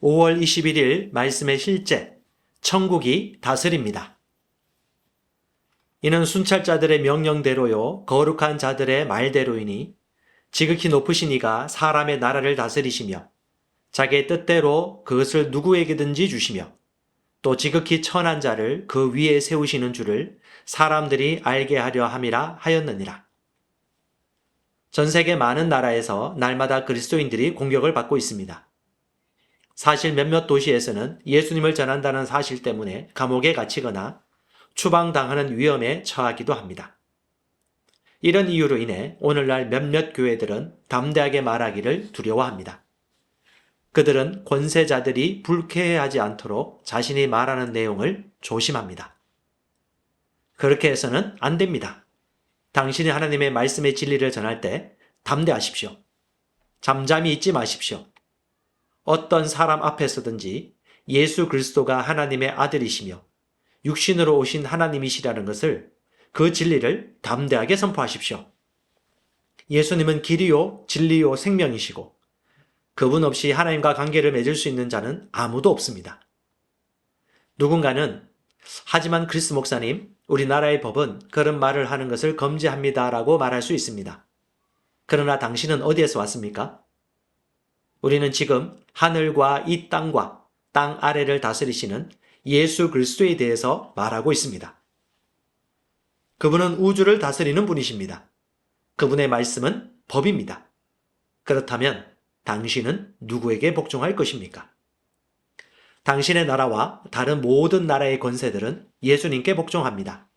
5월 21일 말씀의 실제, 천국이 다스립니다. 이는 순찰자들의 명령대로요, 거룩한 자들의 말대로이니 지극히 높으신 이가 사람의 나라를 다스리시며 자기의 뜻대로 그것을 누구에게든지 주시며 또 지극히 천한 자를 그 위에 세우시는 줄을 사람들이 알게 하려 함이라 하였느니라. 전 세계 많은 나라에서 날마다 그리스도인들이 공격을 받고 있습니다. 사실 몇몇 도시에서는 예수님을 전한다는 사실 때문에 감옥에 갇히거나 추방당하는 위험에 처하기도 합니다. 이런 이유로 인해 오늘날 몇몇 교회들은 담대하게 말하기를 두려워합니다. 그들은 권세자들이 불쾌해하지 않도록 자신이 말하는 내용을 조심합니다. 그렇게 해서는 안 됩니다. 당신이 하나님의 말씀의 진리를 전할 때 담대하십시오. 잠잠히 있지 마십시오. 어떤 사람 앞에서든지 예수 그리스도가 하나님의 아들이시며 육신으로 오신 하나님이시라는 것을, 그 진리를 담대하게 선포하십시오. 예수님은 길이요, 진리요, 생명이시고 그분 없이 하나님과 관계를 맺을 수 있는 자는 아무도 없습니다. 누군가는 하지만 크리스 목사님, 우리나라의 법은 그런 말을 하는 것을 금지합니다라고 말할 수 있습니다. 그러나 당신은 어디에서 왔습니까? 우리는 지금 하늘과 이 땅과 땅 아래를 다스리시는 예수 그리스도에 대해서 말하고 있습니다. 그분은 우주를 다스리는 분이십니다. 그분의 말씀은 법입니다. 그렇다면 당신은 누구에게 복종할 것입니까? 당신의 나라와 다른 모든 나라의 권세들은 예수님께 복종합니다.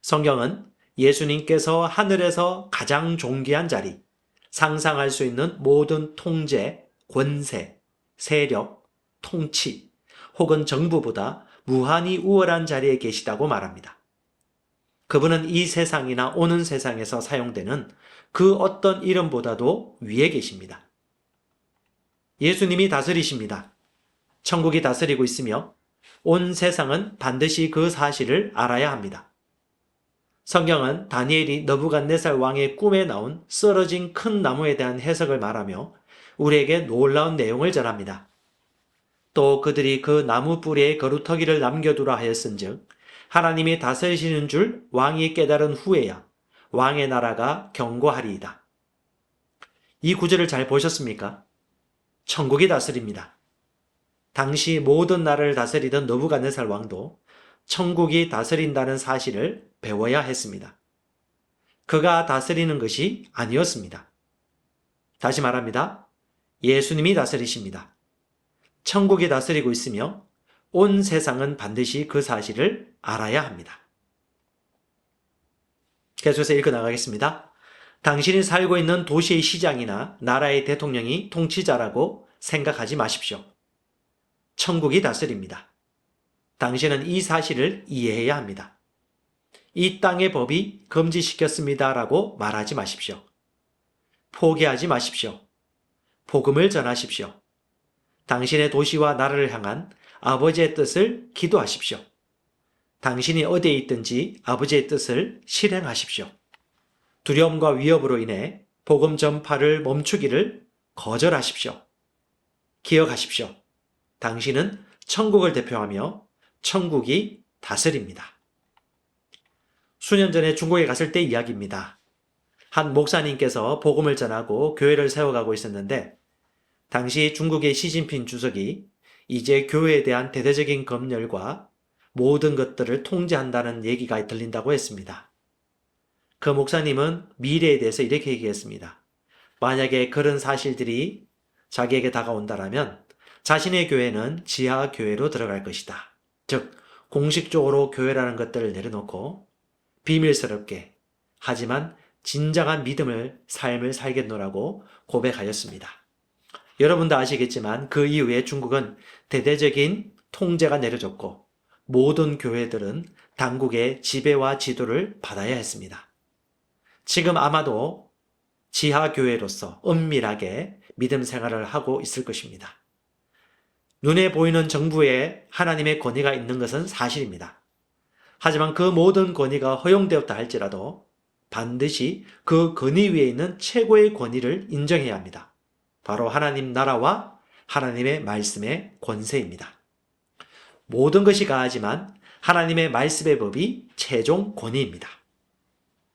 성경은 예수님께서 하늘에서 가장 존귀한 자리, 상상할 수 있는 모든 통제, 권세, 세력, 통치 혹은 정부보다 무한히 우월한 자리에 계시다고 말합니다. 그분은 이 세상이나 오는 세상에서 사용되는 그 어떤 이름보다도 위에 계십니다. 예수님이 다스리십니다. 천국이 다스리고 있으며 온 세상은 반드시 그 사실을 알아야 합니다. 성경은 다니엘이 너부갓네살 왕의 꿈에 나온 쓰러진 큰 나무에 대한 해석을 말하며 우리에게 놀라운 내용을 전합니다. 또 그들이 그 나무 뿌리에 거루터기를 남겨두라 하였은즉 하나님이 다스리시는 줄 왕이 깨달은 후에야 왕의 나라가 견고하리이다. 이 구절을 잘 보셨습니까? 천국이 다스립니다. 당시 모든 나라를 다스리던 너부갓네살 왕도 천국이 다스린다는 사실을 배워야 했습니다. 그가 다스리는 것이 아니었습니다. 다시 말합니다. 예수님이 다스리십니다. 천국이 다스리고 있으며 온 세상은 반드시 그 사실을 알아야 합니다. 계속해서 읽어나가겠습니다. 당신이 살고 있는 도시의 시장이나 나라의 대통령이 통치자라고 생각하지 마십시오. 천국이 다스립니다. 당신은 이 사실을 이해해야 합니다. 이 땅의 법이 금지시켰습니다라고 말하지 마십시오. 포기하지 마십시오. 복음을 전하십시오. 당신의 도시와 나라를 향한 아버지의 뜻을 기도하십시오. 당신이 어디에 있든지 아버지의 뜻을 실행하십시오. 두려움과 위협으로 인해 복음 전파를 멈추기를 거절하십시오. 기억하십시오. 당신은 천국을 대표하며 천국이 다스립니다. 수년 전에 중국에 갔을 때 이야기입니다. 한 목사님께서 복음을 전하고 교회를 세워가고 있었는데 당시 중국의 시진핑 주석이 이제 교회에 대한 대대적인 검열과 모든 것들을 통제한다는 얘기가 들린다고 했습니다. 그 목사님은 미래에 대해서 이렇게 얘기했습니다. 만약에 그런 사실들이 자기에게 다가온다라면 자신의 교회는 지하 교회로 들어갈 것이다. 즉 공식적으로 교회라는 것들을 내려놓고 비밀스럽게 하지만 진정한 삶을 살겠노라고 고백하였습니다. 여러분도 아시겠지만 그 이후에 중국은 대대적인 통제가 내려졌고 모든 교회들은 당국의 지배와 지도를 받아야 했습니다. 지금 아마도 지하교회로서 은밀하게 믿음 생활을 하고 있을 것입니다. 눈에 보이는 정부에 하나님의 권위가 있는 것은 사실입니다. 하지만 그 모든 권위가 허용되었다 할지라도 반드시 그 권위 위에 있는 최고의 권위를 인정해야 합니다. 바로 하나님 나라와 하나님의 말씀의 권세입니다. 모든 것이 가하지만 하나님의 말씀의 법이 최종 권위입니다.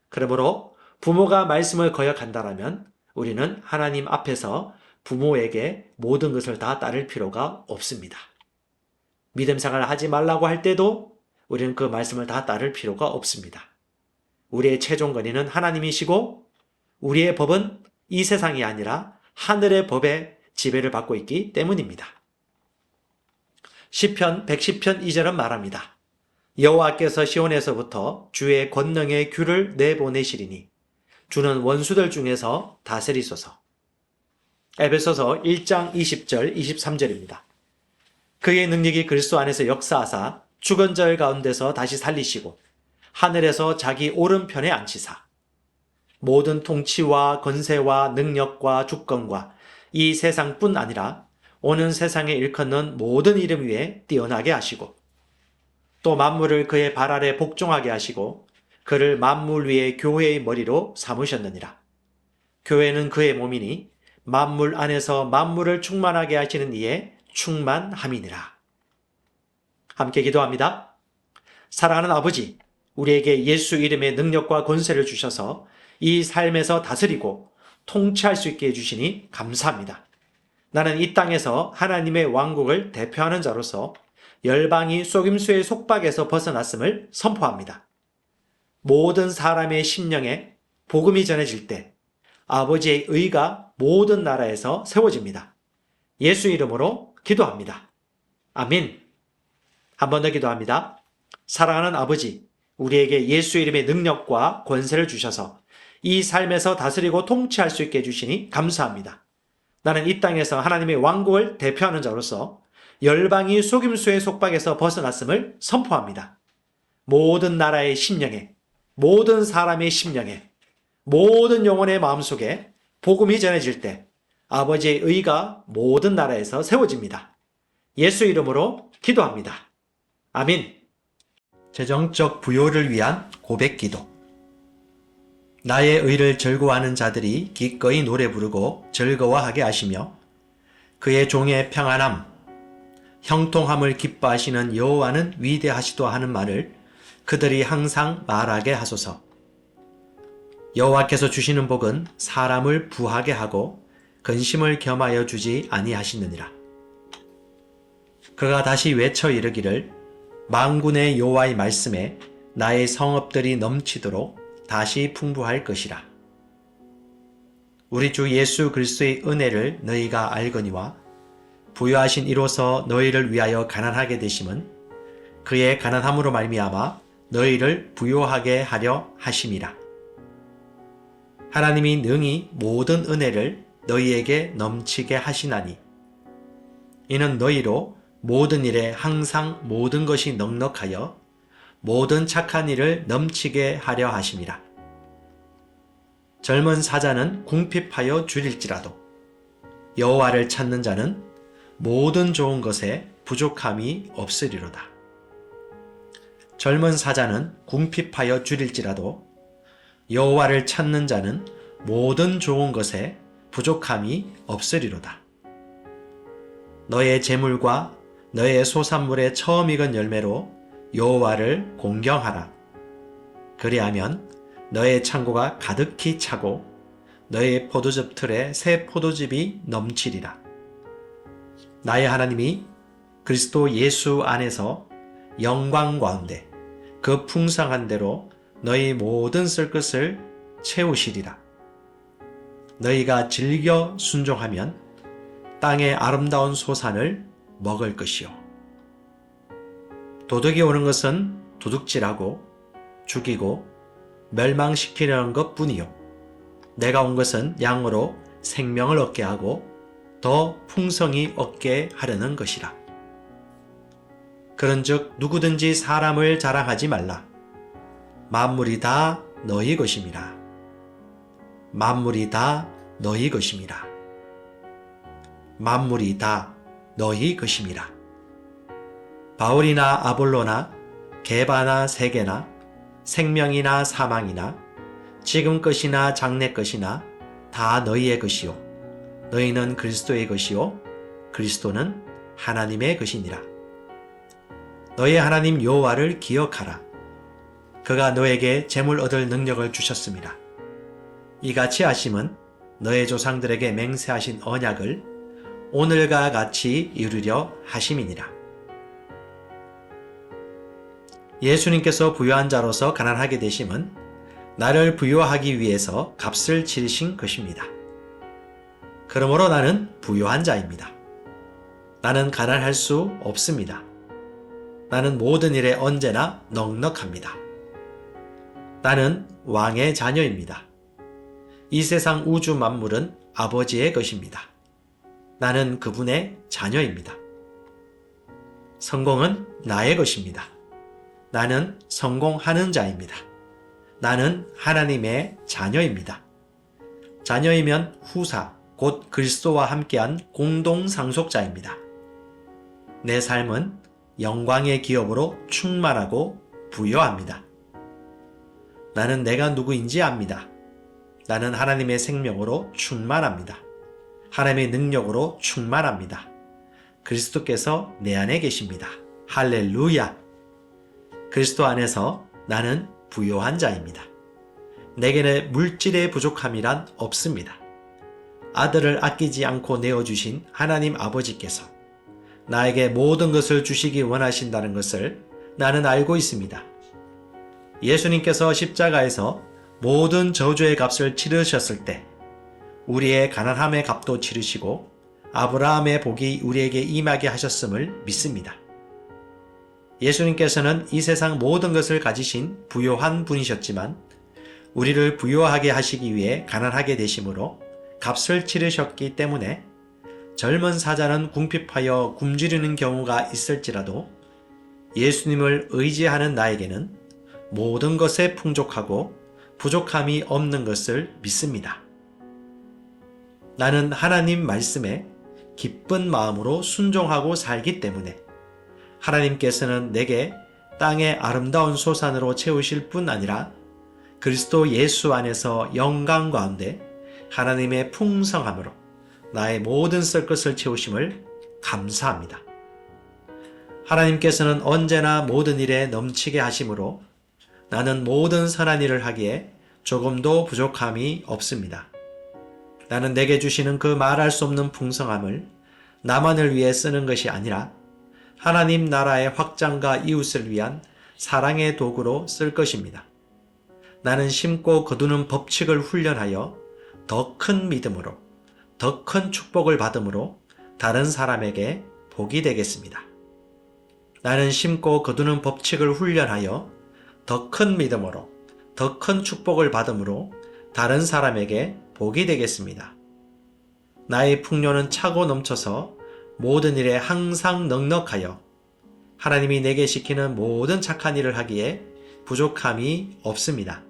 그러므로 부모가 말씀을 거역한다면 우리는 하나님 앞에서 부모에게 모든 것을 다 따를 필요가 없습니다. 믿음 생활을 하지 말라고 할 때도 우리는 그 말씀을 다 따를 필요가 없습니다. 우리의 최종 권위는 하나님이시고 우리의 법은 이 세상이 아니라 하늘의 법의 지배를 받고 있기 때문입니다. 시편 110편 2절은 말합니다. 여호와께서 시온에서부터 주의 권능의 귤을 내보내시리니 주는 원수들 중에서 다스리소서. 에베소서 1장 20절 23절입니다. 그의 능력이 그리스도 안에서 역사하사 죽은 자들 가운데서 다시 살리시고 하늘에서 자기 오른편에 앉히사 모든 통치와 권세와 능력과 주권과 이 세상뿐 아니라 오는 세상에 일컫는 모든 이름 위에 뛰어나게 하시고 또 만물을 그의 발 아래 복종하게 하시고 그를 만물 위에 교회의 머리로 삼으셨느니라. 교회는 그의 몸이니 만물 안에서 만물을 충만하게 하시는 이의 충만함이니라. 함께 기도합니다. 사랑하는 아버지, 우리에게 예수 이름의 능력과 권세를 주셔서 이 삶에서 다스리고 통치할 수 있게 해주시니 감사합니다. 나는 이 땅에서 하나님의 왕국을 대표하는 자로서 열방이 속임수의 속박에서 벗어났음을 선포합니다. 모든 사람의 심령에 복음이 전해질 때 아버지의 의가 모든 나라에서 세워집니다. 예수 이름으로 기도합니다. 아멘. 한 번 더 기도합니다. 사랑하는 아버지, 우리에게 예수 이름의 능력과 권세를 주셔서 이 삶에서 다스리고 통치할 수 있게 해주시니 감사합니다. 나는 이 땅에서 하나님의 왕국을 대표하는 자로서 열방이 속임수의 속박에서 벗어났음을 선포합니다. 모든 나라의 심령에, 모든 사람의 심령에, 모든 영혼의 마음속에 복음이 전해질 때 아버지의 의가 모든 나라에서 세워집니다. 예수 이름으로 기도합니다. 아멘. 재정적 부요를 위한 고백기도. 나의 의를 즐거워하는 자들이 기꺼이 노래 부르고 즐거워하게 하시며 그의 종의 평안함, 형통함을 기뻐하시는 여호와는 위대하시도다 하는 말을 그들이 항상 말하게 하소서. 여호와께서 주시는 복은 사람을 부하게 하고 근심을 겸하여 주지 아니하시느니라. 그가 다시 외쳐 이르기를 만군의 여호와의 말씀에 나의 성읍들이 넘치도록 다시 풍부할 것이라. 우리 주 예수 그리스도의 은혜를 너희가 알거니와 부요하신 이로서 너희를 위하여 가난하게 되심은 그의 가난함으로 말미암아 너희를 부요하게 하려 하심이라. 하나님이 능히 모든 은혜를 너희에게 넘치게 하시나니 이는 너희로 모든 일에 항상 모든 것이 넉넉하여 모든 착한 일을 넘치게 하려 하심이라. 젊은 사자는 궁핍하여 줄일지라도 여호와를 찾는 자는 모든 좋은 것에 부족함이 없으리로다. 젊은 사자는 궁핍하여 줄일지라도 여호와를 찾는 자는 모든 좋은 것에 부족함이 없으리로다. 너의 재물과 너의 소산물의 처음 익은 열매로 여호와를 공경하라. 그리하면 너의 창고가 가득히 차고 너의 포도즙 틀에 새 포도즙이 넘치리라. 나의 하나님이 그리스도 예수 안에서 영광 가운데 그 풍성한 대로 너희 모든 쓸 것을 채우시리라. 너희가 즐겨 순종하면 땅의 아름다운 소산을 먹을 것이요. 도둑이 오는 것은 도둑질하고 죽이고 멸망시키려는 것뿐이요. 내가 온 것은 양으로 생명을 얻게 하고 더 풍성히 얻게 하려는 것이라. 그런즉 누구든지 사람을 자랑하지 말라. 만물이 다 너희 것임이라. 만물이 다 너희 것임이라. 만물이 다 너희 것임이라. 바울이나 아볼로나 게바나 세게나 생명이나 사망이나 지금 것이나 장래 것이나 다 너희의 것이요 너희는 그리스도의 것이요 그리스도는 하나님의 것이니라. 너의 하나님 여호와를 기억하라. 그가 너에게 재물 얻을 능력을 주셨습니다. 이같이 하심은 너의 조상들에게 맹세하신 언약을 오늘과 같이 이루려 하심이니라. 예수님께서 부유한 자로서 가난하게 되심은 나를 부유하기 위해서 값을 치르신 것입니다. 그러므로 나는 부유한 자입니다. 나는 가난할 수 없습니다. 나는 모든 일에 언제나 넉넉합니다. 나는 왕의 자녀입니다. 이 세상 우주 만물은 아버지의 것입니다. 나는 그분의 자녀입니다. 성공은 나의 것입니다. 나는 성공하는 자입니다. 나는 하나님의 자녀입니다. 자녀이면 후사, 곧 그리스도와 함께한 공동 상속자입니다. 내 삶은 영광의 기업으로 충만하고 부여합니다. 나는 내가 누구인지 압니다. 나는 하나님의 생명으로 충만합니다. 하나님의 능력으로 충만합니다. 그리스도께서 내 안에 계십니다. 할렐루야! 그리스도 안에서 나는 부요한 자입니다. 내게는 물질의 부족함이란 없습니다. 아들을 아끼지 않고 내어주신 하나님 아버지께서 나에게 모든 것을 주시기 원하신다는 것을 나는 알고 있습니다. 예수님께서 십자가에서 모든 저주의 값을 치르셨을 때 우리의 가난함의 값도 치르시고 아브라함의 복이 우리에게 임하게 하셨음을 믿습니다. 예수님께서는 이 세상 모든 것을 가지신 부요한 분이셨지만 우리를 부요하게 하시기 위해 가난하게 되심으로 값을 치르셨기 때문에 젊은 사자는 궁핍하여 굶주리는 경우가 있을지라도 예수님을 의지하는 나에게는 모든 것에 풍족하고 부족함이 없는 것을 믿습니다. 나는 하나님 말씀에 기쁜 마음으로 순종하고 살기 때문에 하나님께서는 내게 땅의 아름다운 소산으로 채우실 뿐 아니라 그리스도 예수 안에서 영광 가운데 하나님의 풍성함으로 나의 모든 쓸 것을 채우심을 감사합니다. 하나님께서는 언제나 모든 일에 넘치게 하심으로 나는 모든 선한 일을 하기에 조금도 부족함이 없습니다. 나는 내게 주시는 그 말할 수 없는 풍성함을 나만을 위해 쓰는 것이 아니라 하나님 나라의 확장과 이웃을 위한 사랑의 도구로 쓸 것입니다. 나는 심고 거두는 법칙을 훈련하여 더 큰 믿음으로, 더 큰 축복을 받음으로 다른 사람에게 복이 되겠습니다. 나는 심고 거두는 법칙을 훈련하여 더 큰 믿음으로, 더 큰 축복을 받음으로 다른 사람에게 복이 되겠습니다. 나의 풍요는 차고 넘쳐서 모든 일에 항상 넉넉하여 하나님이 내게 시키는 모든 착한 일을 하기에 부족함이 없습니다.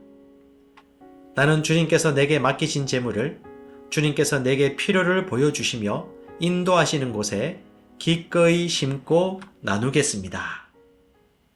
나는 주님께서 내게 맡기신 재물을 주님께서 내게 필요를 보여주시며 인도하시는 곳에 기꺼이 심고 나누겠습니다.